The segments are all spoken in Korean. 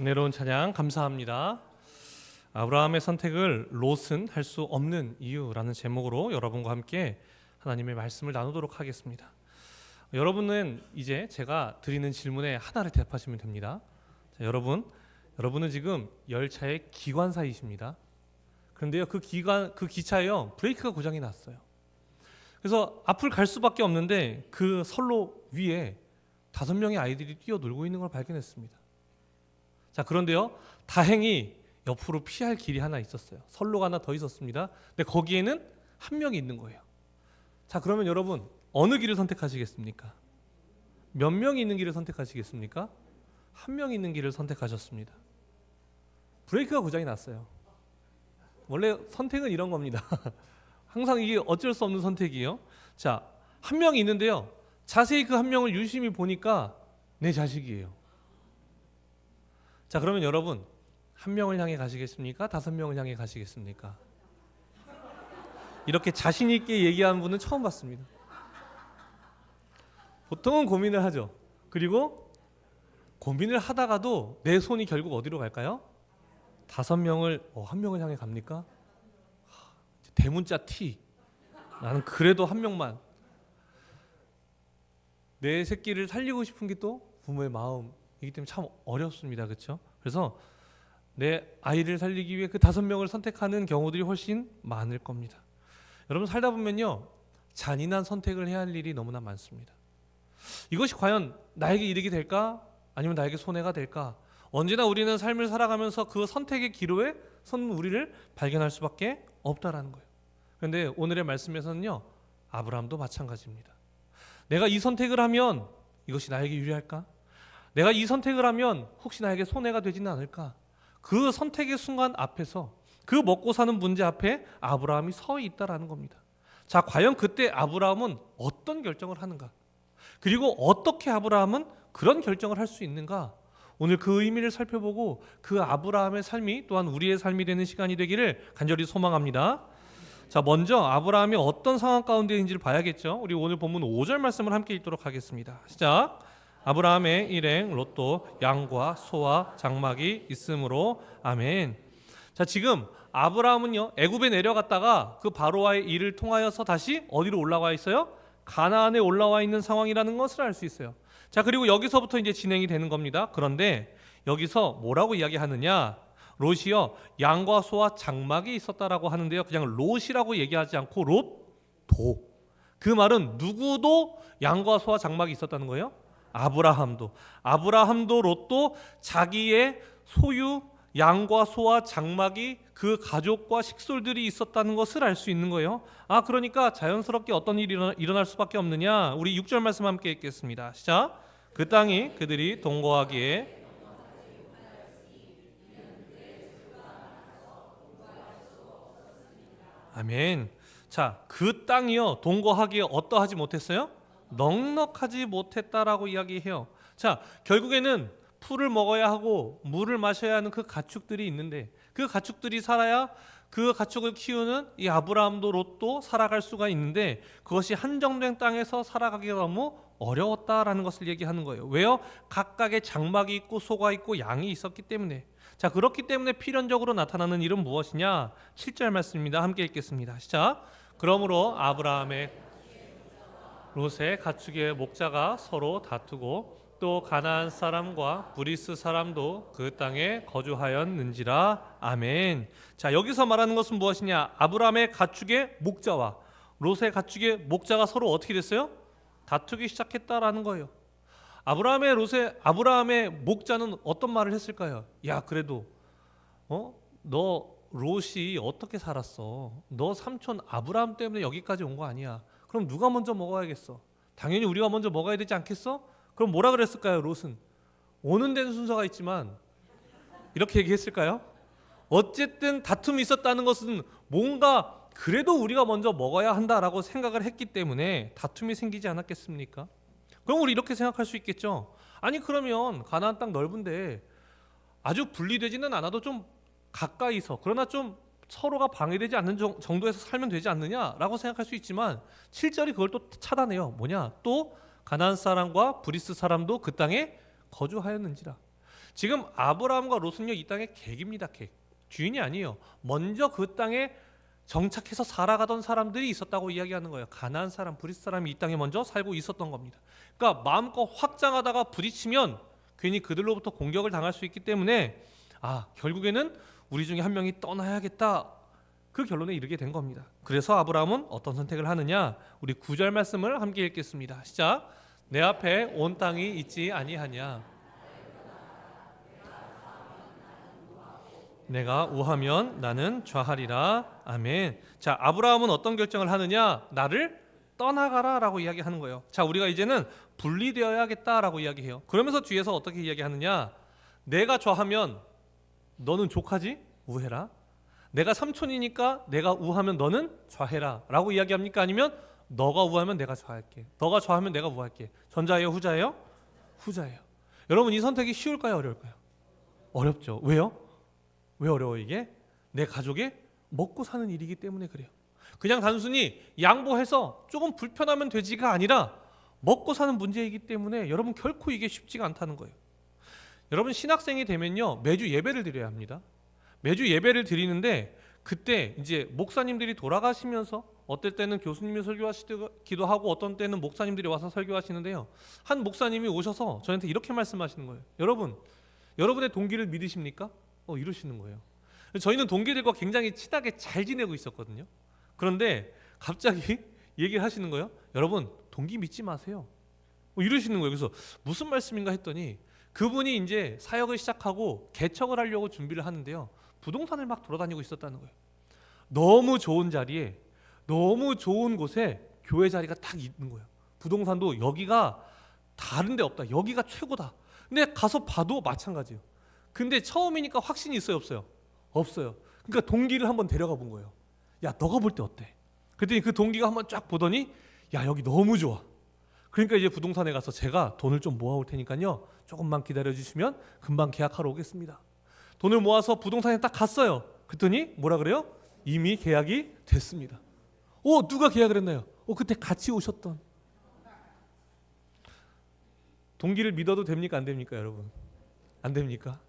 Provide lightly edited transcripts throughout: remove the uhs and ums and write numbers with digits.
은혜로운 찬양 감사합니다. 아브라함의 선택을 롯은 할 수 없는 이유라는 제목으로 여러분과 함께 하나님의 말씀을 나누도록 하겠습니다. 여러분은 이제 제가 드리는 질문에 하나를 대답하시면 됩니다. 자, 여러분은 지금 열차의 기관사이십니다. 그런데요, 그 기차에요 브레이크가 고장이 났어요. 그래서 앞을 갈 수밖에 없는데 그 선로 위에 5명의 아이들이 뛰어놀고 있는 걸 발견했습니다. 자, 그런데요, 다행히 옆으로 피할 길이 하나 있었어요. 선로가 하나 더 있었습니다. 근데 거기에는 한 명이 있는 거예요. 자, 그러면 여러분 어느 길을 선택하시겠습니까? 몇 명이 있는 길을 선택하시겠습니까? 한 명이 있는 길을 선택하셨습니다. 브레이크가 고장이 났어요. 원래 선택은 이런 겁니다. 항상 이게 어쩔 수 없는 선택이에요. 자, 한 명이 있는데요, 자세히 그 한 명을 유심히 보니까 내 자식이에요. 자, 그러면 여러분 한 명을 향해 가시겠습니까? 5명을 향해 가시겠습니까? 이렇게 자신 있게 얘기하는 분은 처음 봤습니다. 보통은 고민을 하죠. 그리고 고민을 하다가도 내 손이 결국 어디로 갈까요? 5명을 한 명을 향해 갑니까? 대문자 T. 나는 그래도 한 명만. 내 새끼를 살리고 싶은 게 또 부모의 마음이기 때문에 참 어렵습니다. 그렇죠? 그래서 내 아이를 살리기 위해 그 5명을 선택하는 경우들이 훨씬 많을 겁니다. 여러분, 살다 보면요, 잔인한 선택을 해야 할 일이 너무나 많습니다. 이것이 과연 나에게 이득이 될까? 아니면 나에게 손해가 될까? 언제나 우리는 삶을 살아가면서 그 선택의 기로에 선 우리를 발견할 수밖에 없다라는 거예요. 그런데 오늘의 말씀에서는요, 아브라함도 마찬가지입니다. 내가 이 선택을 하면 이것이 나에게 유리할까? 내가 이 선택을 하면 혹시 나에게 손해가 되지는 않을까? 그 선택의 순간 앞에서, 그 먹고 사는 문제 앞에 아브라함이 서 있다라는 겁니다. 자, 과연 그때 아브라함은 어떤 결정을 하는가? 그리고 어떻게 아브라함은 그런 결정을 할 수 있는가? 오늘 그 의미를 살펴보고 그 아브라함의 삶이 또한 우리의 삶이 되는 시간이 되기를 간절히 소망합니다. 자, 먼저 아브라함이 어떤 상황 가운데 있는지를 봐야겠죠. 우리 오늘 본문 5절 말씀을 함께 읽도록 하겠습니다. 시작. 아브라함의 일행 롯도 양과 소와 장막이 있으므로 아멘. 자, 지금 아브라함은요, 애굽에 내려갔다가 그 바로와의 일을 통하여서 다시 어디로 올라와 있어요? 가나안에 올라와 있는 상황이라는 것을 알 수 있어요. 자, 그리고 여기서부터 이제 진행이 되는 겁니다. 그런데 여기서 뭐라고 이야기하느냐? 롯이요, 양과 소와 장막이 있었다라고 하는데요, 그냥 롯이라고 얘기하지 않고 롯도. 그 말은 누구도 양과 소와 장막이 있었다는 거예요? 아브라함도 롯도 자기의 소유 양과 소와 장막이 그 가족과 식솔들이 있었다는 것을 알 수 있는 거예요. 아, 그러니까 자연스럽게 어떤 일이 일어날 수밖에 없느냐? 우리 6절 말씀 함께 읽겠습니다. 시작. 그 땅이 그들이 동거하기에 아멘. 자, 그 땅이요, 동거하기에 어떠하지 못했어요? 넉넉하지 못했다라고 이야기해요. 자, 결국에는 풀을 먹어야 하고 물을 마셔야 하는 그 가축들이 있는데, 그 가축들이 살아야 그 가축을 키우는 이 아브라함도 롯도 살아갈 수가 있는데, 그것이 한정된 땅에서 살아가기가 너무 어려웠다라는 것을 얘기하는 거예요. 왜요? 각각의 장막이 있고 소가 있고 양이 있었기 때문에. 자, 그렇기 때문에 필연적으로 나타나는 일은 무엇이냐? 7절 말씀입니다. 함께 읽겠습니다. 시작. 그러므로 아브라함의 롯의 가축의 목자가 서로 다투고 또 가나안 사람과 브리스 사람도 그 땅에 거주하였는지라. 아멘. 자, 여기서 말하는 것은 무엇이냐? 아브라함의 가축의 목자와 롯의 가축의 목자가 서로 어떻게 됐어요? 다투기 시작했다라는 거예요. 아브라함의 목자는 어떤 말을 했을까요? 야, 그래도 너 롯이 어떻게 살았어? 너 삼촌 아브라함 때문에 여기까지 온 거 아니야? 그럼 누가 먼저 먹어야겠어? 당연히 우리가 먼저 먹어야 되지 않겠어? 그럼 뭐라 그랬을까요? 롯은 오는 데는 순서가 있지만 이렇게 얘기했을까요? 어쨌든 다툼이 있었다는 것은 뭔가 그래도 우리가 먼저 먹어야 한다라고 생각을 했기 때문에 다툼이 생기지 않았겠습니까? 그럼 우리 이렇게 생각할 수 있겠죠. 아니, 그러면 가나안 땅 넓은데 아주 분리되지는 않아도 좀 가까이서, 그러나 좀 서로가 방해되지 않는 정도에서 살면 되지 않느냐라고 생각할 수 있지만 7절이 그걸 또 차단해요. 뭐냐? 또 가나안 사람과 브리스 사람도 그 땅에 거주하였는지라. 지금 아브라함과 롯은요 이 땅의 객입니다. 객. 주인이 아니에요. 먼저 그 땅에 정착해서 살아가던 사람들이 있었다고 이야기하는 거예요. 가나안 사람, 브리스 사람이 이 땅에 먼저 살고 있었던 겁니다. 그러니까 마음껏 확장하다가 부딪히면 괜히 그들로부터 공격을 당할 수 있기 때문에 결국에는 우리 중에 한 명이 떠나야겠다, 그 결론에 이르게 된 겁니다. 그래서 아브라함은 어떤 선택을 하느냐, 우리 9절 말씀을 함께 읽겠습니다. 시작. 내 앞에 온 땅이 있지 아니하냐, 내가 우하면 나는 좌하리라. 아멘. 자, 아브라함은 어떤 결정을 하느냐, 나를 떠나가라 라고 이야기하는 거예요. 자, 우리가 이제는 분리되어야겠다라고 이야기해요. 그러면서 뒤에서 어떻게 이야기하느냐, 내가 좌하면 너는 족하지? 우해라. 내가 삼촌이니까 내가 우하면 너는 좌해라 라고 이야기합니까? 아니면 너가 우하면 내가 좌할게, 너가 좌하면 내가 우할게? 전자예요, 후자예요? 후자예요. 여러분, 이 선택이 쉬울까요, 어려울까요? 어렵죠. 왜요? 왜 어려워? 이게 내 가족의 먹고 사는 일이기 때문에 그래요. 그냥 단순히 양보해서 조금 불편하면 되지가 아니라 먹고 사는 문제이기 때문에 여러분 결코 이게 쉽지가 않다는 거예요. 여러분, 신학생이 되면요 매주 예배를 드려야 합니다. 매주 예배를 드리는데 그때 이제 목사님들이 돌아가시면서 어떨 때는 교수님이 설교하시기도 하고 어떤 때는 목사님들이 와서 설교하시는데요, 한 목사님이 오셔서 저한테 이렇게 말씀하시는 거예요. 여러분, 여러분의 동기를 믿으십니까? 이러시는 거예요. 저희는 동기들과 굉장히 친하게 잘 지내고 있었거든요. 그런데 갑자기 얘기를 하시는 거예요. 여러분, 동기 믿지 마세요. 이러시는 거예요. 그래서 무슨 말씀인가 했더니 그분이 이제 사역을 시작하고 개척을 하려고 준비를 하는데요, 부동산을 막 돌아다니고 있었다는 거예요. 너무 좋은 자리에, 너무 좋은 곳에 교회 자리가 딱 있는 거예요. 부동산도 여기가 다른 데 없다, 여기가 최고다. 근데 가서 봐도 마찬가지예요. 근데 처음이니까 확신이 있어요, 없어요? 없어요. 그러니까 동기를 한번 데려가 본 거예요. 야, 너가 볼 때 어때? 그랬더니 그 동기가 한번 쫙 보더니 야, 여기 너무 좋아. 그러니까 이제 부동산에 가서 제가 돈을 좀 모아올 테니까요, 조금만 기다려주시면 금방 계약하러 오겠습니다. 돈을 모아서 부동산에 딱 갔어요. 그랬더니 뭐라 그래요? 이미 계약이 됐습니다. 누가 계약을 했나요? 그때 같이 오셨던. 동기를 믿어도 됩니까, 안 됩니까, 여러분? 안 됩니까?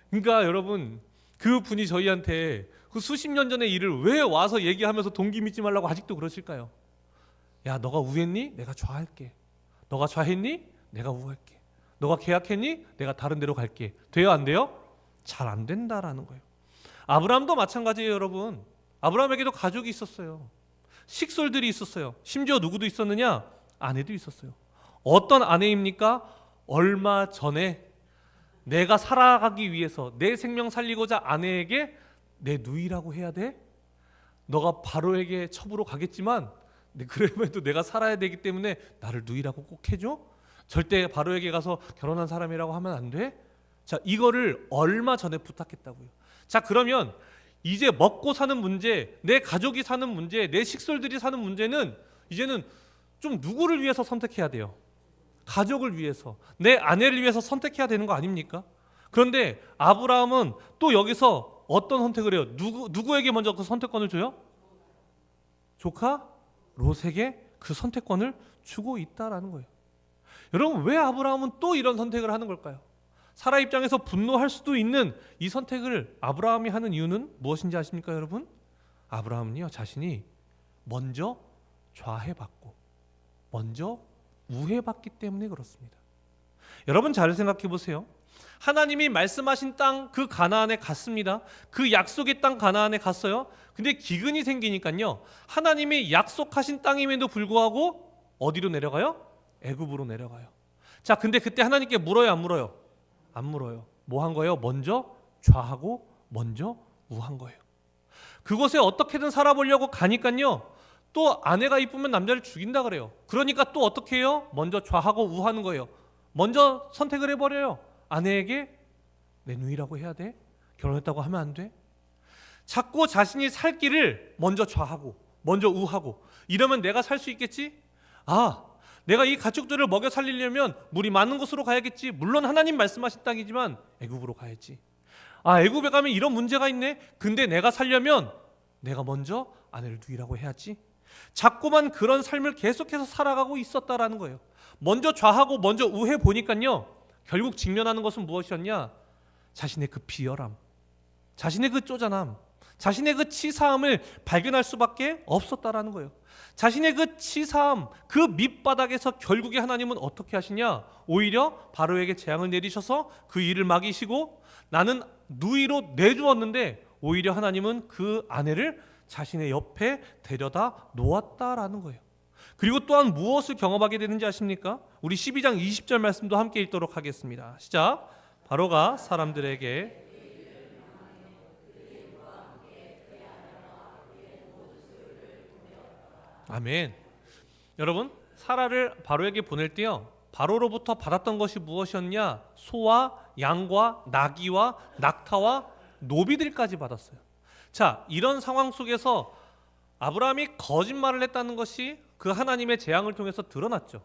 그러니까 여러분, 그 분이 저희한테 그 수십 년 전의 일을 왜 와서 얘기하면서 동기 믿지 말라고 아직도 그러실까요? 야, 너가 우했니? 내가 좌할게. 너가 좌했니? 내가 우할게. 너가 계약했니? 내가 다른 데로 갈게. 돼요, 안 돼요? 잘 안 된다라는 거예요. 아브라함도 마찬가지예요, 여러분. 아브라함에게도 가족이 있었어요. 식솔들이 있었어요. 심지어 누구도 있었느냐? 아내도 있었어요. 어떤 아내입니까? 얼마 전에 내가 살아가기 위해서 내 생명 살리고자 아내에게 내 누이라고 해야 돼? 너가 바로에게 첩으로 가겠지만 그럼에도 내가 살아야 되기 때문에 나를 누이라고 꼭 해줘? 절대 바로에게 가서 결혼한 사람이라고 하면 안 돼? 자, 이거를 얼마 전에 부탁했다고요. 자, 그러면 이제 먹고 사는 문제, 내 가족이 사는 문제, 내 식솔들이 사는 문제는 이제는 좀 누구를 위해서 선택해야 돼요? 가족을 위해서, 내 아내를 위해서 선택해야 되는 거 아닙니까? 그런데 아브라함은 또 여기서 어떤 선택을 해요? 누구에게 먼저 그 선택권을 줘요? 조카 롯에게 그 선택권을 주고 있다라는 거예요. 여러분, 왜 아브라함은 또 이런 선택을 하는 걸까요? 사라 입장에서 분노할 수도 있는 이 선택을 아브라함이 하는 이유는 무엇인지 아십니까, 여러분? 아브라함은요, 자신이 먼저 좌해받고 먼저 우해받기 때문에 그렇습니다. 여러분, 잘 생각해 보세요. 하나님이 말씀하신 땅, 그 가나안에 갔습니다. 그 약속의 땅 가나안에 갔어요. 근데 기근이 생기니까요, 하나님이 약속하신 땅임에도 불구하고 어디로 내려가요? 애굽으로 내려가요. 자, 근데 그때 하나님께 물어요, 안 물어요? 안 물어요. 뭐 한 거예요? 먼저 좌하고 먼저 우한 거예요. 그곳에 어떻게든 살아보려고 가니까요, 또 아내가 이쁘면 남자를 죽인다 그래요. 그러니까 또 어떻게 해요? 먼저 좌하고 우하는 거예요. 먼저 선택을 해버려요. 아내에게 내 누이라고 해야 돼? 결혼했다고 하면 안 돼? 자꾸 자신이 살 길을 먼저 좌하고 먼저 우하고, 이러면 내가 살 수 있겠지? 내가 이 가축들을 먹여 살리려면 물이 많은 곳으로 가야겠지. 물론 하나님 말씀하신 땅이지만 애굽으로 가야지. 애굽에 가면 이런 문제가 있네. 근데 내가 살려면 내가 먼저 아내를 누이라고 해야지. 자꾸만 그런 삶을 계속해서 살아가고 있었다라는 거예요. 먼저 좌하고 먼저 우해 보니까요, 결국 직면하는 것은 무엇이었냐? 자신의 그 비열함, 자신의 그 쪼잔함, 자신의 그 치사함을 발견할 수밖에 없었다라는 거예요. 자신의 그 치사함, 그 밑바닥에서 결국에 하나님은 어떻게 하시냐? 오히려 바로에게 재앙을 내리셔서 그 일을 막이시고, 나는 누이로 내주었는데 오히려 하나님은 그 아내를 자신의 옆에 데려다 놓았다라는 거예요. 그리고 또한 무엇을 경험하게 되는지 아십니까? 우리 12장 20절 말씀도 함께 읽도록 하겠습니다. 시작. 바로가 사람들에게 아멘. 여러분, 사라를 바로에게 보낼 때요, 바로로부터 받았던 것이 무엇이었냐? 소와 양과 나귀와 낙타와 노비들까지 받았어요. 자, 이런 상황 속에서 아브라함이 거짓말을 했다는 것이 그 하나님의 재앙을 통해서 드러났죠.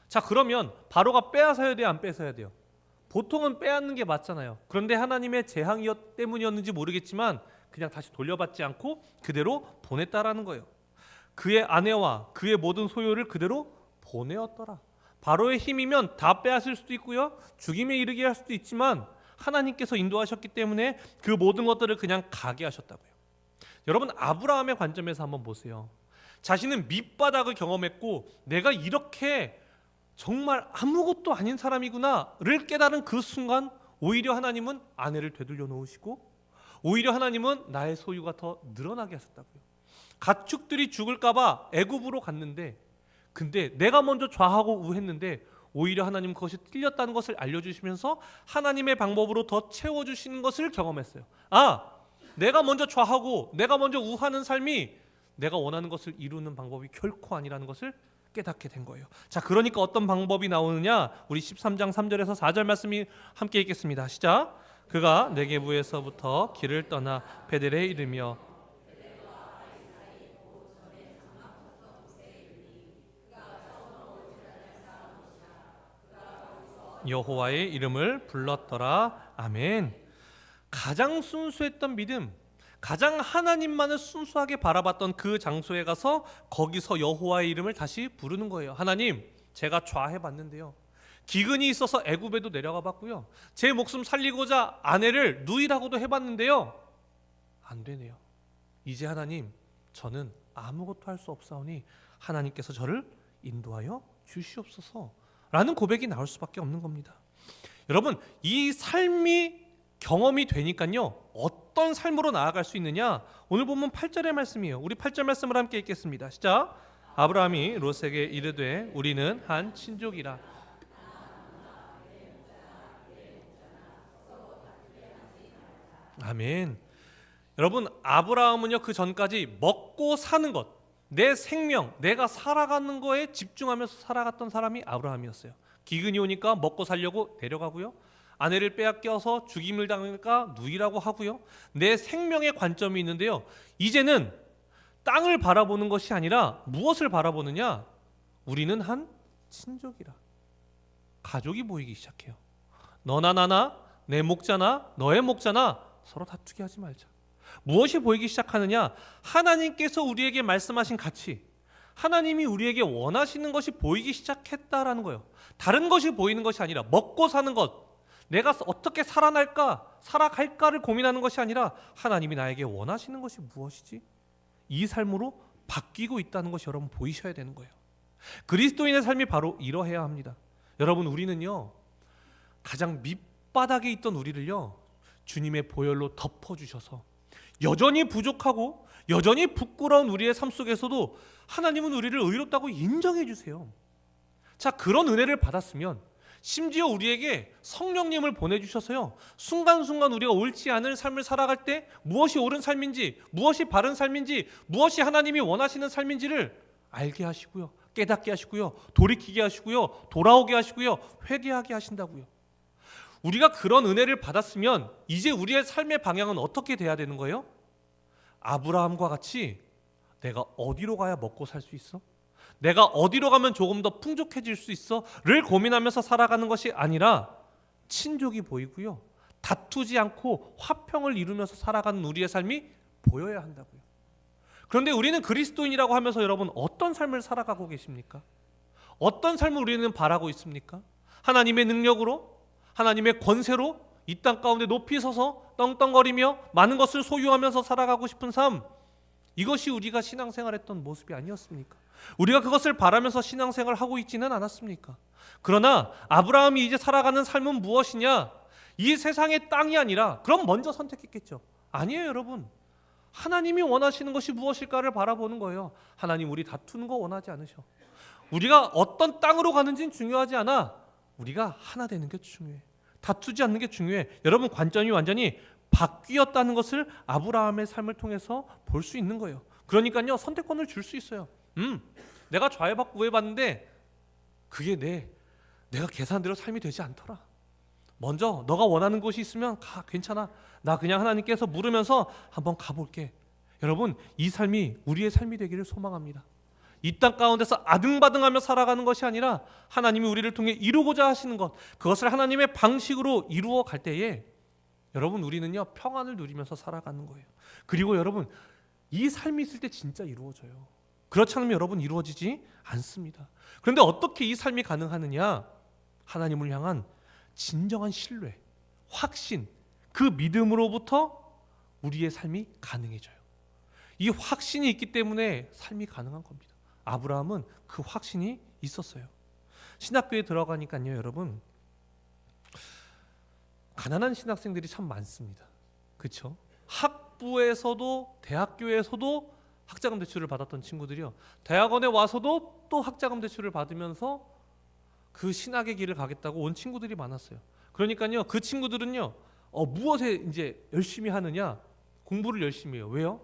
자, 그러면 바로가 빼앗아야 돼요, 안 뺏어야 돼요? 보통은 빼앗는 게 맞잖아요. 그런데 하나님의 재앙 때문이었는지 모르겠지만 그냥 다시 돌려받지 않고 그대로 보냈다라는 거예요. 그의 아내와 그의 모든 소유를 그대로 보내었더라. 바로의 힘이면 다 빼앗을 수도 있고요, 죽임에 이르게 할 수도 있지만 하나님께서 인도하셨기 때문에 그 모든 것들을 그냥 가게 하셨다고요. 여러분, 아브라함의 관점에서 한번 보세요. 자신은 밑바닥을 경험했고 내가 이렇게 정말 아무것도 아닌 사람이구나를 깨달은 그 순간 오히려 하나님은 아내를 되돌려 놓으시고 오히려 하나님은 나의 소유가 더 늘어나게 하셨다고요. 가축들이 죽을까 봐 애굽으로 갔는데, 근데 내가 먼저 좌하고 우했는데 오히려 하나님 그것이 틀렸다는 것을 알려주시면서 하나님의 방법으로 더 채워주시는 것을 경험했어요. 아, 내가 먼저 좌하고 내가 먼저 우하는 삶이 내가 원하는 것을 이루는 방법이 결코 아니라는 것을 깨닫게 된 거예요. 자, 그러니까 어떤 방법이 나오느냐? 우리 13장 3절에서 4절 말씀이 함께 읽겠습니다. 시작. 그가 네게부에서부터 길을 떠나 베델에 이르며 여호와의 이름을 불렀더라. 아멘. 가장 순수했던 믿음, 가장 하나님만을 순수하게 바라봤던 그 장소에 가서 거기서 여호와의 이름을 다시 부르는 거예요. 하나님, 제가 좌해봤는데요, 기근이 있어서 애굽에도 내려가 봤고요, 제 목숨 살리고자 아내를 누이라고도 해봤는데요, 안 되네요. 이제 하나님, 저는 아무것도 할 수 없사오니 하나님께서 저를 인도하여 주시옵소서 라는 고백이 나올 수밖에 없는 겁니다. 여러분, 이 삶이 경험이 되니까요, 어떤 삶으로 나아갈 수 있느냐? 오늘 보면 8절의 말씀이에요. 우리 8절 말씀을 함께 읽겠습니다. 시작. 아브라함이 롯에게 이르되 우리는 한 친족이라. 아멘. 여러분, 아브라함은요, 그 전까지 먹고 사는 것, 내 생명, 내가 살아가는 거에 집중하면서 살아갔던 사람이 아브라함이었어요. 기근이 오니까 먹고 살려고 내려가고요, 아내를 빼앗겨서 죽임을 당하니까 누이라고 하고요, 내 생명의 관점이 있는데요, 이제는 땅을 바라보는 것이 아니라 무엇을 바라보느냐? 우리는 한 친족이라. 가족이 보이기 시작해요. 너나 나나, 내 목자나 너의 목자나 서로 다투게 하지 말자. 무엇이 보이기 시작하느냐? 하나님께서 우리에게 말씀하신 가치, 하나님이 우리에게 원하시는 것이 보이기 시작했다라는 거예요. 다른 것이 보이는 것이 아니라 먹고 사는 것, 내가 어떻게 살아갈까를 고민하는 것이 아니라 하나님이 나에게 원하시는 것이 무엇이지? 이 삶으로 바뀌고 있다는 것이 여러분 보이셔야 되는 거예요. 그리스도인의 삶이 바로 이러해야 합니다. 여러분, 우리는요, 가장 밑바닥에 있던 우리를요, 주님의 보혈로 덮어주셔서 여전히 부족하고 여전히 부끄러운 우리의 삶 속에서도 하나님은 우리를 의롭다고 인정해 주세요. 자, 그런 은혜를 받았으면 심지어 우리에게 성령님을 보내주셔서요, 순간순간 우리가 옳지 않은 삶을 살아갈 때 무엇이 옳은 삶인지, 무엇이 바른 삶인지, 무엇이 하나님이 원하시는 삶인지를 알게 하시고요, 깨닫게 하시고요, 돌이키게 하시고요, 돌아오게 하시고요, 회개하게 하신다고요. 우리가 그런 은혜를 받았으면 이제 우리의 삶의 방향은 어떻게 돼야 되는 거예요? 아브라함과 같이 내가 어디로 가야 먹고 살 수 있어? 내가 어디로 가면 조금 더 풍족해질 수 있어? 를 고민하면서 살아가는 것이 아니라 친족이 보이고요, 다투지 않고 화평을 이루면서 살아가는 우리의 삶이 보여야 한다고요. 그런데 우리는 그리스도인이라고 하면서 여러분 어떤 삶을 살아가고 계십니까? 어떤 삶을 우리는 바라고 있습니까? 하나님의 능력으로, 하나님의 권세로, 이 땅 가운데 높이 서서 떵떵거리며 많은 것을 소유하면서 살아가고 싶은 삶, 이것이 우리가 신앙생활했던 모습이 아니었습니까? 우리가 그것을 바라면서 신앙생활을 하고 있지는 않았습니까? 그러나 아브라함이 이제 살아가는 삶은 무엇이냐? 이 세상의 땅이 아니라, 그럼 먼저 선택했겠죠. 아니에요, 여러분. 하나님이 원하시는 것이 무엇일까를 바라보는 거예요. 하나님, 우리 다투는 거 원하지 않으셔. 우리가 어떤 땅으로 가는지는 중요하지 않아. 우리가 하나 되는 게 중요해. 다투지 않는 게 중요해. 여러분, 관점이 완전히 바뀌었다는 것을 아브라함의 삶을 통해서 볼 수 있는 거예요. 그러니까요, 선택권을 줄 수 있어요. 내가 좌회받고 우회받는데 그게 내가 계산대로 삶이 되지 않더라. 먼저 너가 원하는 곳이 있으면 가, 괜찮아. 나 그냥 하나님께서 물으면서 한번 가볼게. 여러분, 이 삶이 우리의 삶이 되기를 소망합니다. 이 땅 가운데서 아등바등하며 살아가는 것이 아니라 하나님이 우리를 통해 이루고자 하시는 것, 그것을 하나님의 방식으로 이루어 갈 때에 여러분, 우리는요 평안을 누리면서 살아가는 거예요. 그리고 여러분, 이 삶이 있을 때 진짜 이루어져요. 그렇지 않으면 여러분 이루어지지 않습니다. 그런데 어떻게 이 삶이 가능하느냐? 하나님을 향한 진정한 신뢰, 확신, 그 믿음으로부터 우리의 삶이 가능해져요. 이 확신이 있기 때문에 삶이 가능한 겁니다. 아브라함은 그 확신이 있었어요. 신학교에 들어가니까요, 여러분, 가난한 신학생들이 참 많습니다. 그렇죠? 학부에서도 대학교에서도 학자금 대출을 받았던 친구들이요, 대학원에 와서도 또 학자금 대출을 받으면서 그 신학의 길을 가겠다고 온 친구들이 많았어요. 그러니까요, 그 친구들은요, 무엇에 이제 열심히 하느냐? 공부를 열심히 해요. 왜요?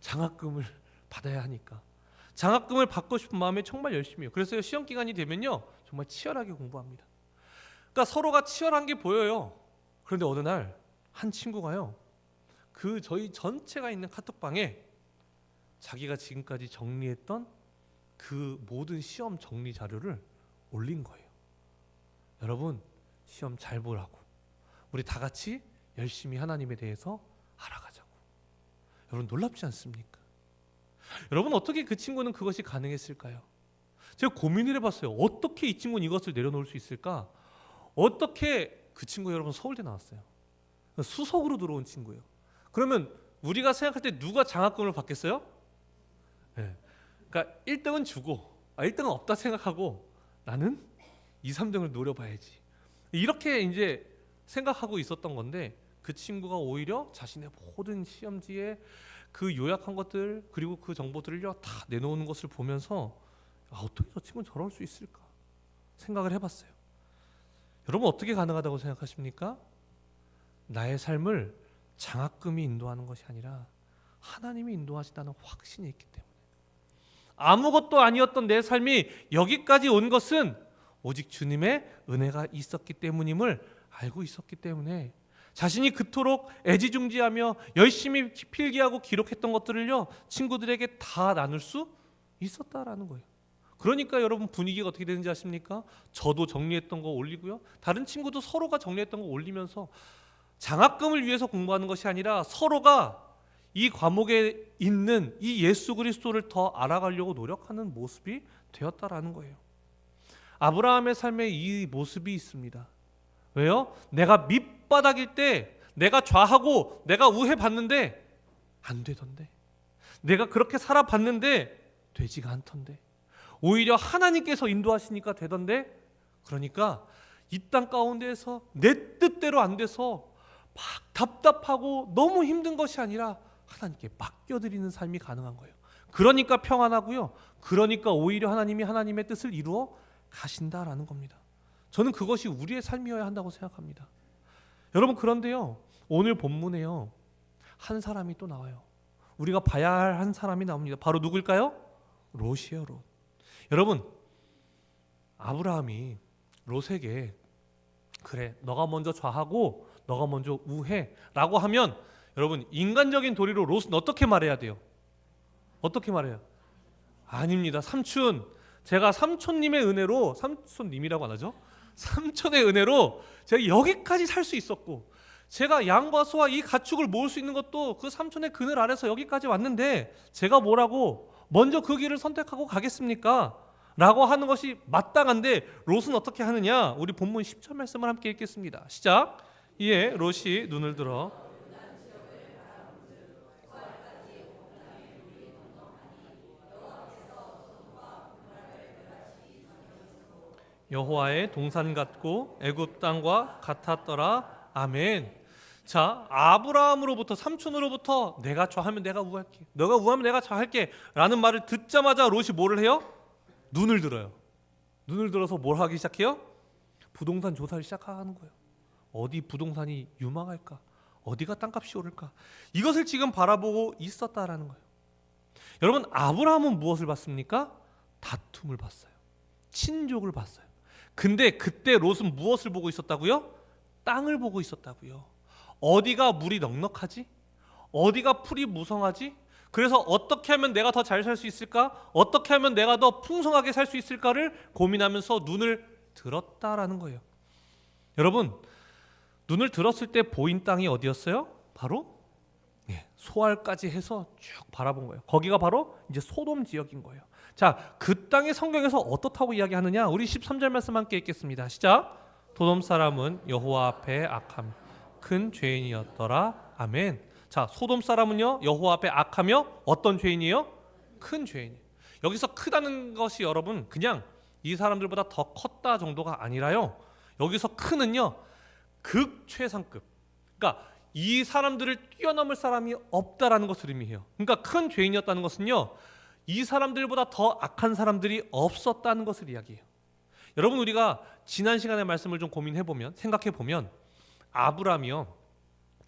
장학금을 받아야 하니까. 장학금을 받고 싶은 마음에 정말 열심히 해요. 그래서 시험 기간이 되면요, 정말 치열하게 공부합니다. 그러니까 서로가 치열한 게 보여요. 그런데 어느 날 한 친구가요, 그 저희 전체가 있는 카톡방에 자기가 지금까지 정리했던 그 모든 시험 정리 자료를 올린 거예요. 여러분, 시험 잘 보라고, 우리 다 같이 열심히 하나님에 대해서 알아가자고. 여러분, 놀랍지 않습니까? 여러분, 어떻게 그 친구는 그것이 가능했을까요? 제가 고민을 해봤어요. 어떻게 이 친구는 이것을 내려놓을 수 있을까? 어떻게 그 친구, 여러분, 서울대 나왔어요. 수석으로 들어온 친구예요. 그러면 우리가 생각할 때 누가 장학금을 받겠어요? 네. 그러니까 1등은 주고 1등은 없다 생각하고 나는 2, 3등을 노려봐야지, 이렇게 이제 생각하고 있었던 건데, 그 친구가 오히려 자신의 모든 시험지에 그 요약한 것들, 그리고 그 정보들을요 다 내놓는 것을 보면서 어떻게 저 친구는 저럴 수 있을까 생각을 해봤어요. 여러분, 어떻게 가능하다고 생각하십니까? 나의 삶을 장학금이 인도하는 것이 아니라 하나님이 인도하신다는 확신이 있기 때문에. 아무것도 아니었던 내 삶이 여기까지 온 것은 오직 주님의 은혜가 있었기 때문임을 알고 있었기 때문에 자신이 그토록 애지중지하며 열심히 필기하고 기록했던 것들을요 친구들에게 다 나눌 수 있었다라는 거예요. 그러니까 여러분, 분위기가 어떻게 되는지 아십니까? 저도 정리했던 거 올리고요, 다른 친구도 서로가 정리했던 거 올리면서 장학금을 위해서 공부하는 것이 아니라 서로가 이 과목에 있는 이 예수 그리스도를 더 알아가려고 노력하는 모습이 되었다라는 거예요. 아브라함의 삶에 이 모습이 있습니다. 왜요? 내가 밑바닥일 때 내가 좌하고 내가 우회 봤는데 안 되던데, 내가 그렇게 살아봤는데 되지가 않던데, 오히려 하나님께서 인도하시니까 되던데, 그러니까 이 땅 가운데에서 내 뜻대로 안 돼서 막 답답하고 너무 힘든 것이 아니라 하나님께 맡겨드리는 삶이 가능한 거예요. 그러니까 평안하고요, 그러니까 오히려 하나님이 하나님의 뜻을 이루어 가신다라는 겁니다. 저는 그것이 우리의 삶이어야 한다고 생각합니다. 여러분, 그런데요, 오늘 본문에요 한 사람이 또 나와요. 우리가 봐야 할 한 사람이 나옵니다. 바로 누굴까요? 롯이에요, 롯. 여러분, 아브라함이 롯에게 그래, 너가 먼저 좌하고 너가 먼저 우해라고 하면, 여러분, 인간적인 도리로 롯은 어떻게 말해야 돼요? 어떻게 말해요? 아닙니다. 삼촌, 제가 삼촌님의 은혜로, 삼촌님이라고 안 하죠? 삼촌의 은혜로 제가 여기까지 살 수 있었고, 제가 양과 소와 이 가축을 모을 수 있는 것도 그 삼촌의 그늘 아래서 여기까지 왔는데 제가 뭐라고 먼저 그 길을 선택하고 가겠습니까? 라고 하는 것이 마땅한데 롯은 어떻게 하느냐? 우리 본문 10절 말씀을 함께 읽겠습니다. 시작. 이에 롯이 눈을 들어 여호와의 동산 같고 애굽 땅과 같았더라. 아멘. 자, 아브라함으로부터, 삼촌으로부터 내가 좌하면 내가 우할게, 너가 우하면 내가 좌할게 라는 말을 듣자마자 롯이 뭐를 해요? 눈을 들어요. 눈을 들어서 뭘 하기 시작해요? 부동산 조사를 시작하는 거예요. 어디 부동산이 유망할까? 어디가 땅값이 오를까? 이것을 지금 바라보고 있었다라는 거예요. 여러분, 아브라함은 무엇을 봤습니까? 다툼을 봤어요. 친족을 봤어요. 근데 그때 롯은 무엇을 보고 있었다고요? 땅을 보고 있었다고요. 어디가 물이 넉넉하지? 어디가 풀이 무성하지? 그래서 어떻게 하면 내가 더 잘 살 수 있을까? 어떻게 하면 내가 더 풍성하게 살 수 있을까를 고민하면서 눈을 들었다라는 거예요. 여러분, 눈을 들었을 때 보인 땅이 어디였어요? 바로 소알까지 해서 쭉 바라본 거예요. 거기가 바로 이제 소돔 지역인 거예요. 자, 그 땅이 성경에서 어떻다고 이야기하느냐? 우리 13절 말씀 함께 읽겠습니다. 시작. 소돔 사람은 여호와 앞에 악함 큰 죄인이었더라. 아멘. 자, 소돔 사람은요 여호와 앞에 악하며 어떤 죄인이에요? 큰 죄인이에요. 여기서 크다는 것이 여러분 그냥 이 사람들보다 더 컸다 정도가 아니라요. 여기서 큰은요 극최상급. 그러니까 이 사람들을 뛰어넘을 사람이 없다라는 것을 의미해요. 그러니까 큰 죄인이었다는 것은요 이 사람들보다 더 악한 사람들이 없었다는 것을 이야기해요. 여러분, 우리가 지난 시간의 말씀을 좀 고민해보면, 생각해보면 아브라함이요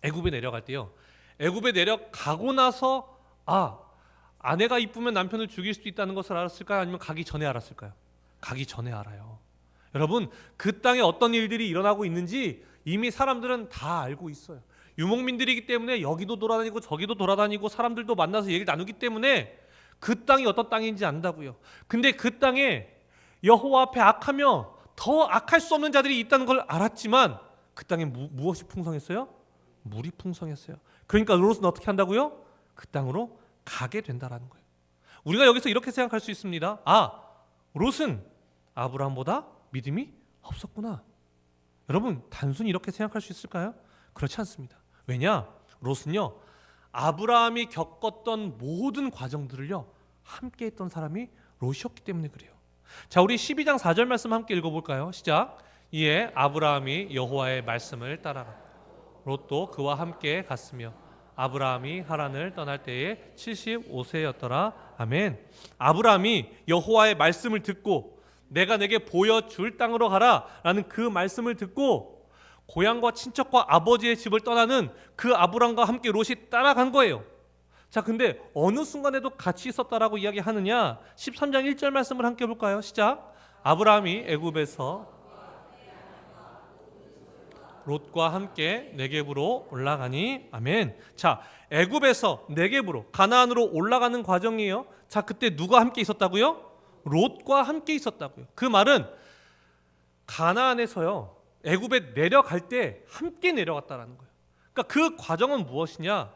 애굽에 내려갈 때요, 애굽에 내려가고 나서 아내가 이쁘면 남편을 죽일 수도 있다는 것을 알았을까요? 아니면 가기 전에 알았을까요? 가기 전에 알아요. 여러분, 그 땅에 어떤 일들이 일어나고 있는지 이미 사람들은 다 알고 있어요. 유목민들이기 때문에 여기도 돌아다니고 저기도 돌아다니고 사람들도 만나서 얘기를 나누기 때문에 그 땅이 어떤 땅인지 안다고요. 근데 그 땅에 여호와 앞에 악하며 더 악할 수 없는 자들이 있다는 걸 알았지만 그 땅에 무엇이 풍성했어요? 물이 풍성했어요. 그러니까 롯은 어떻게 한다고요? 그 땅으로 가게 된다라는 거예요. 우리가 여기서 이렇게 생각할 수 있습니다. 롯은 아브라함보다 믿음이 없었구나. 여러분, 단순히 이렇게 생각할 수 있을까요? 그렇지 않습니다. 왜냐? 롯은요 아브라함이 겪었던 모든 과정들을요 함께 했던 사람이 롯이었기 때문에 그래요. 자, 우리 12장 4절 말씀 함께 읽어볼까요? 시작. 이에 아브라함이 여호와의 말씀을 따라가 롯도 그와 함께 갔으며 아브라함이 하란을 떠날 때에 75세였더라. 아멘. 아브라함이 여호와의 말씀을 듣고 내가 내게 보여줄 땅으로 가라 라는 그 말씀을 듣고 고향과 친척과 아버지의 집을 떠나는 그 아브라함과 함께 롯이 따라간 거예요. 자, 근데 어느 순간에도 같이 있었다라고 이야기하느냐? 13장 1절 말씀을 함께 볼까요? 시작. 아브라함이 애굽에서 롯과 함께 네겝으로 올라가니. 아멘. 자, 애굽에서 네겝으로 가나안으로 올라가는 과정이에요. 자, 그때 누가 함께 있었다고요? 롯과 함께 있었다고요. 그 말은 가나안에서요 애굽에 내려갈 때 함께 내려갔다라는 거예요. 그러니까 그 과정은 무엇이냐?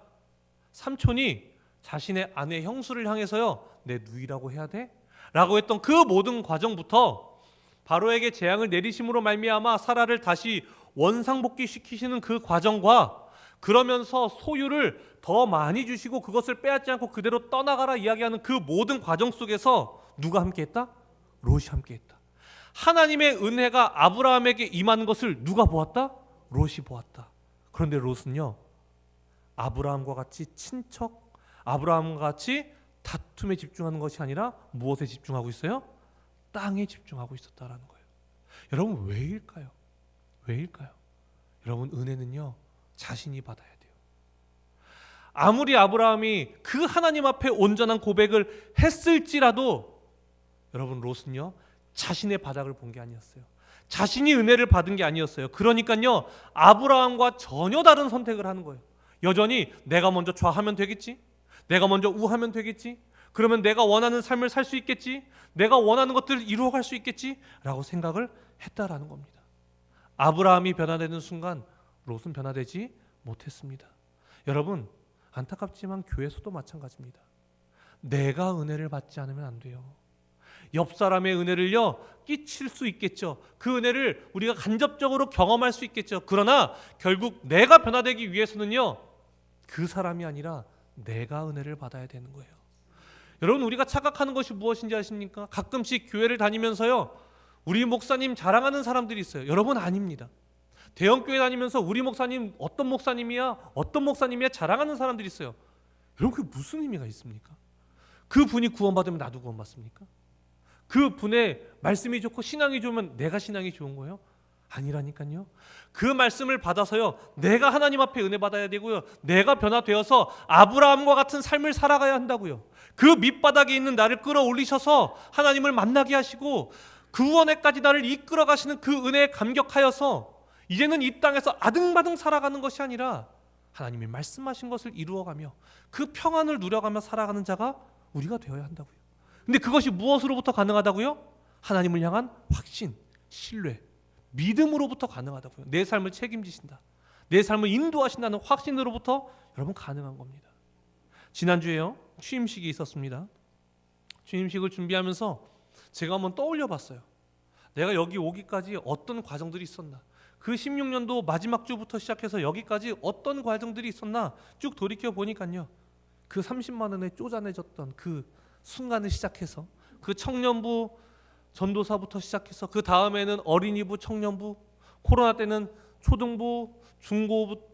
삼촌이 자신의 아내 형수를 향해서요 내 누이라고 해야 돼? 라고 했던 그 모든 과정부터 바로에게 재앙을 내리심으로 말미암아 사라를 다시 원상복귀 시키시는 그 과정과 그러면서 소유를 더 많이 주시고 그것을 빼앗지 않고 그대로 떠나가라 이야기하는 그 모든 과정 속에서 누가 함께했다? 롯이 함께했다. 하나님의 은혜가 아브라함에게 임하는 것을 누가 보았다? 롯이 보았다. 그런데 롯은요 아브라함과 같이 친척, 아브라함과 같이 다툼에 집중하는 것이 아니라 무엇에 집중하고 있어요? 땅에 집중하고 있었다라는 거예요. 여러분, 왜일까요? 왜일까요? 여러분, 은혜는요 자신이 받아야 돼요. 아무리 아브라함이 그 하나님 앞에 온전한 고백을 했을지라도 여러분, 롯은요 자신의 바닥을 본 게 아니었어요. 자신이 은혜를 받은 게 아니었어요. 그러니까요 아브라함과 전혀 다른 선택을 하는 거예요. 여전히 내가 먼저 좌하면 되겠지, 내가 먼저 우하면 되겠지, 그러면 내가 원하는 삶을 살 수 있겠지, 내가 원하는 것들을 이루어갈 수 있겠지 라고 생각을 했다라는 겁니다. 아브라함이 변화되는 순간 롯은 변화되지 못했습니다. 여러분, 안타깝지만 교회에서도 마찬가지입니다. 내가 은혜를 받지 않으면 안 돼요. 옆 사람의 은혜를요 끼칠 수 있겠죠. 그 은혜를 우리가 간접적으로 경험할 수 있겠죠. 그러나 결국 내가 변화되기 위해서는요 그 사람이 아니라 내가 은혜를 받아야 되는 거예요. 여러분, 우리가 착각하는 것이 무엇인지 아십니까? 가끔씩 교회를 다니면서요 우리 목사님 자랑하는 사람들이 있어요. 여러분, 아닙니다. 대형교회 다니면서 우리 목사님 어떤 목사님이야 자랑하는 사람들이 있어요. 여러분, 그게 무슨 의미가 있습니까? 그 분이 구원받으면 나도 구원받습니까? 그 분의 말씀이 좋고 신앙이 좋으면 내가 신앙이 좋은 거예요? 아니라니까요. 그 말씀을 받아서요 내가 하나님 앞에 은혜 받아야 되고요, 내가 변화되어서 아브라함과 같은 삶을 살아가야 한다고요. 그 밑바닥에 있는 나를 끌어올리셔서 하나님을 만나게 하시고 구원에까지 나를 이끌어 가시는 그 은혜에 감격하여서 이제는 이 땅에서 아등바등 살아가는 것이 아니라 하나님이 말씀하신 것을 이루어가며 그 평안을 누려가며 살아가는 자가 우리가 되어야 한다고요. 근데 그것이 무엇으로부터 가능하다고요? 하나님을 향한 확신, 신뢰, 믿음으로부터 가능하다고요. 내 삶을 책임지신다, 내 삶을 인도하신다는 확신으로부터 여러분 가능한 겁니다. 지난주에요 취임식이 있었습니다. 취임식을 준비하면서 제가 한번 떠올려 봤어요. 내가 여기 오기까지 어떤 과정들이 있었나, 그 16년도 마지막 주부터 시작해서 여기까지 어떤 과정들이 있었나 쭉 돌이켜 보니까요 그 30만 원에 쪼잔해졌던 그 순간을 시작해서 그 청년부 전도사부터 시작해서 그 다음에는 어린이부, 청년부, 코로나 때는 초등부,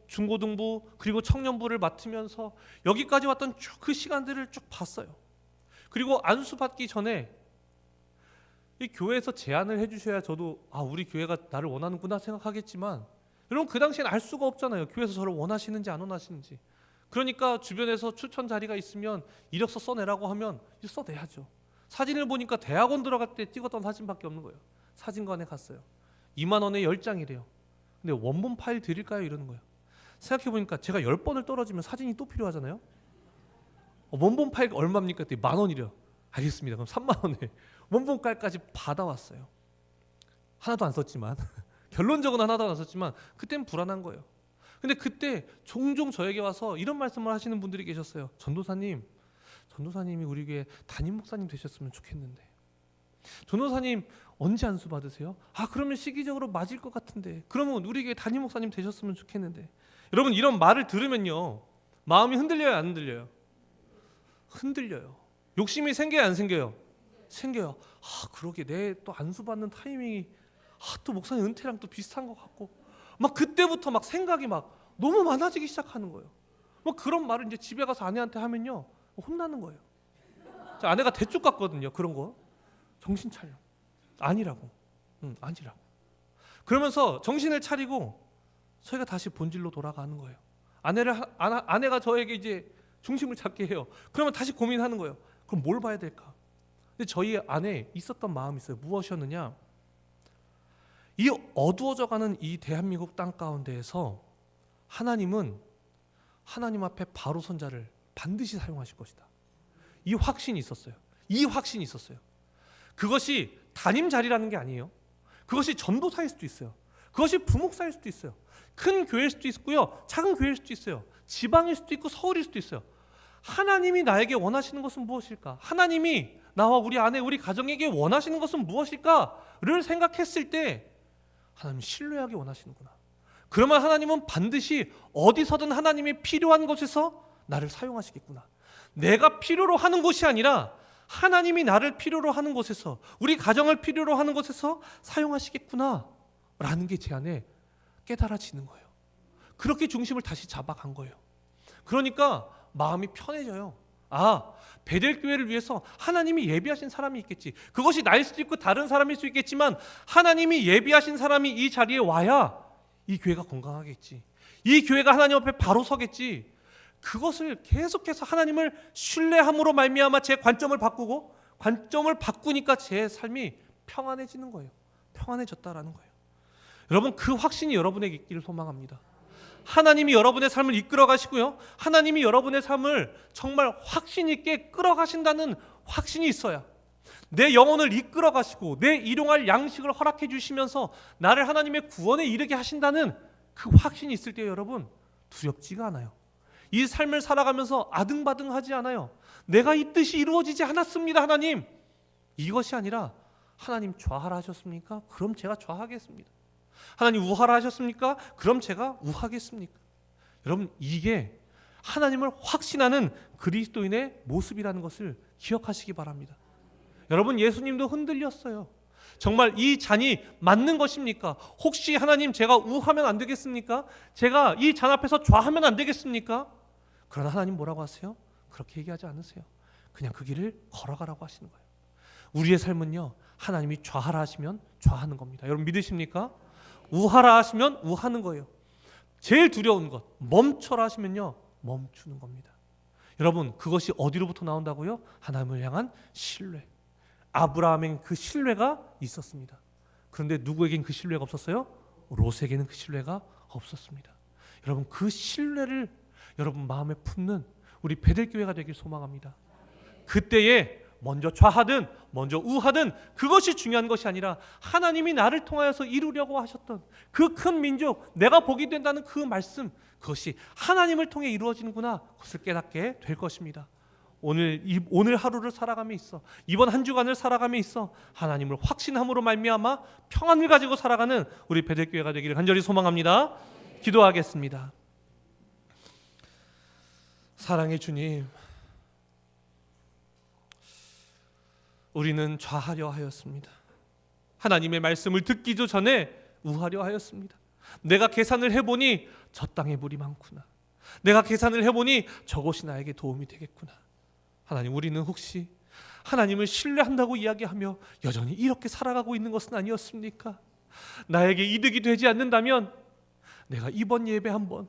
중고등부, 그리고 청년부를 맡으면서 여기까지 왔던 쭉 그 시간들을 쭉 봤어요. 그리고 안수 받기 전에 이 교회에서 제안을 해주셔야 저도 우리 교회가 나를 원하는구나 생각하겠지만, 여러분 그 당시엔 알 수가 없잖아요. 교회에서 저를 원하시는지 안 원하시는지. 그러니까 주변에서 추천 자리가 있으면 이력서 써내라고 하면 써내야죠. 사진을 보니까 대학원 들어갈 때 찍었던 사진밖에 없는 거예요. 사진관에 갔어요. 2만 원에 10장이래요. 근데 원본 파일 드릴까요? 이러는 거예요. 생각해보니까 제가 10번을 떨어지면 사진이 또 필요하잖아요. 원본 파일 얼마입니까? 그때 10,000원이래요. 알겠습니다. 그럼 3만 원에 원본 파일까지 받아왔어요. 하나도 안 썼지만 결론적으로 하나도 안 썼지만 그때는 불안한 거예요. 근데 그때 종종 저에게 와서 이런 말씀을 하시는 분들이 계셨어요. 전도사님이 우리 교회 담임 목사님 되셨으면 좋겠는데, 전도사님 언제 안수 받으세요? 그러면 시기적으로 맞을 것 같은데, 그러면 우리 교회 담임 목사님 되셨으면 좋겠는데. 여러분, 이런 말을 들으면요 마음이 흔들려요, 안 흔들려요? 흔들려요. 욕심이 생겨요, 안 생겨요? 생겨요. 그러게 내 또 안수 받는 타이밍이 또 목사님 은퇴랑 또 비슷한 것 같고, 막 그때부터 막 생각이 막 너무 많아지기 시작하는 거예요. 그런 말을 이제 집에 가서 아내한테 하면요 혼나는 거예요. 아내가 대쪽 같거든요. 그런 거 정신 차려, 아니라고, 아니라고. 그러면서 정신을 차리고 저희가 다시 본질로 돌아가는 거예요. 아내가 저에게 이제 중심을 잡게 해요. 그러면 다시 고민하는 거예요. 그럼 뭘 봐야 될까? 근데 저희 안에 있었던 마음이 있어요. 무엇이었느냐? 이 어두워져가는 이 대한민국 땅 가운데에서 하나님은 하나님 앞에 바로 선 자를 반드시 사용하실 것이다. 이 확신이 있었어요. 그것이 담임 자리라는 게 아니에요. 그것이 전도사일 수도 있어요. 그것이 부목사일 수도 있어요. 큰 교회일 수도 있고요, 작은 교회일 수도 있어요. 지방일 수도 있고 서울일 수도 있어요. 하나님이 나에게 원하시는 것은 무엇일까? 하나님이 나와 우리 아내, 우리 가정에게 원하시는 것은 무엇일까를 생각했을 때 하나님 신뢰하기 원하시는구나. 그러면 하나님은 반드시 어디서든 하나님이 필요한 곳에서 나를 사용하시겠구나. 내가 필요로 하는 곳이 아니라 하나님이 나를 필요로 하는 곳에서, 우리 가정을 필요로 하는 곳에서 사용하시겠구나 라는 게 제 안에 깨달아지는 거예요. 그렇게 중심을 다시 잡아간 거예요. 그러니까 마음이 편해져요. 베델교회를 위해서 하나님이 예비하신 사람이 있겠지. 그것이 나일 수도 있고 다른 사람일 수 있겠지만 하나님이 예비하신 사람이 이 자리에 와야 이 교회가 건강하겠지. 이 교회가 하나님 앞에 바로 서겠지. 그것을 계속해서 하나님을 신뢰함으로 말미암아 제 관점을 바꾸니까 제 삶이 평안해지는 거예요. 평안해졌다라는 거예요. 여러분, 그 확신이 여러분에게 있기를 소망합니다. 하나님이 여러분의 삶을 이끌어 가시고요, 하나님이 여러분의 삶을 정말 확신 있게 끌어가신다는 확신이 있어야 내 영혼을 이끌어 가시고 내 일용할 양식을 허락해 주시면서 나를 하나님의 구원에 이르게 하신다는 그 확신이 있을 때 여러분 두렵지가 않아요. 이 삶을 살아가면서 아등바등하지 않아요. 내가 이 뜻이 이루어지지 않았습니다, 하나님. 이것이 아니라 하나님 좌하라 하셨습니까? 그럼 제가 좌하겠습니다. 하나님 우하라 하셨습니까? 그럼 제가 우하겠습니까? 여러분, 이게 하나님을 확신하는 그리스도인의 모습이라는 것을 기억하시기 바랍니다. 여러분, 예수님도 흔들렸어요. 정말 이 잔이 맞는 것입니까? 혹시 하나님 제가 우하면 안 되겠습니까? 제가 이 잔 앞에서 좌하면 안 되겠습니까? 그러나 하나님 뭐라고 하세요? 그렇게 얘기하지 않으세요. 그냥 그 길을 걸어가라고 하시는 거예요. 우리의 삶은요, 하나님이 좌하라 하시면 좌하는 겁니다. 여러분 믿으십니까? 우하라 하시면 우하는 거예요. 제일 두려운 것, 멈춰라 하시면요, 멈추는 겁니다. 여러분, 그것이 어디로부터 나온다고요? 하나님을 향한 신뢰. 아브라함엔 그 신뢰가 있었습니다. 그런데 누구에겐 그 신뢰가 없었어요? 롯에게는 그 신뢰가 없었습니다. 여러분, 그 신뢰를 여러분 마음에 품는 우리 베델교회가 되길 소망합니다. 그때에 먼저 좌하든 먼저 우하든 그것이 중요한 것이 아니라 하나님이 나를 통하여서 이루려고 하셨던 그 큰 민족, 내가 복이 된다는 그 말씀, 그것이 하나님을 통해 이루어지는구나, 그것을 깨닫게 될 것입니다. 오늘 하루를 살아감에 있어, 이번 한 주간을 살아감에 있어 하나님을 확신함으로 말미암아 평안을 가지고 살아가는 우리 베델교회가 되기를 간절히 소망합니다. 기도하겠습니다. 사랑의 주님, 우리는 좌하려 하였습니다. 하나님의 말씀을 듣기도 전에 우하려 하였습니다. 내가 계산을 해보니 저 땅에 물이 많구나. 내가 계산을 해보니 저것이 나에게 도움이 되겠구나. 하나님, 우리는 혹시 하나님을 신뢰한다고 이야기하며 여전히 이렇게 살아가고 있는 것은 아니었습니까? 나에게 이득이 되지 않는다면 내가 이번 예배 한번,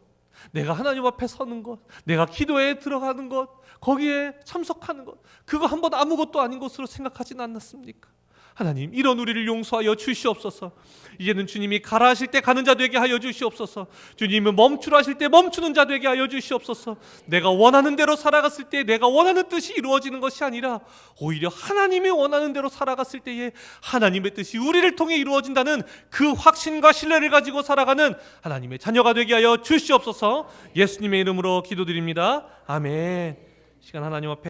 내가 하나님 앞에 서는 것, 내가 기도에 들어가는 것, 거기에 참석하는 것, 그거 한번 아무것도 아닌 것으로 생각하진 않았습니까? 하나님, 이런 우리를 용서하여 주시옵소서. 이제는 주님이 가라 하실 때 가는 자 되게 하여 주시옵소서. 주님은 멈추라 하실 때 멈추는 자 되게 하여 주시옵소서. 내가 원하는 대로 살아갔을 때 내가 원하는 뜻이 이루어지는 것이 아니라 오히려 하나님이 원하는 대로 살아갔을 때에 하나님의 뜻이 우리를 통해 이루어진다는 그 확신과 신뢰를 가지고 살아가는 하나님의 자녀가 되게 하여 주시옵소서. 예수님의 이름으로 기도드립니다. 아멘. 시간 하나님 앞에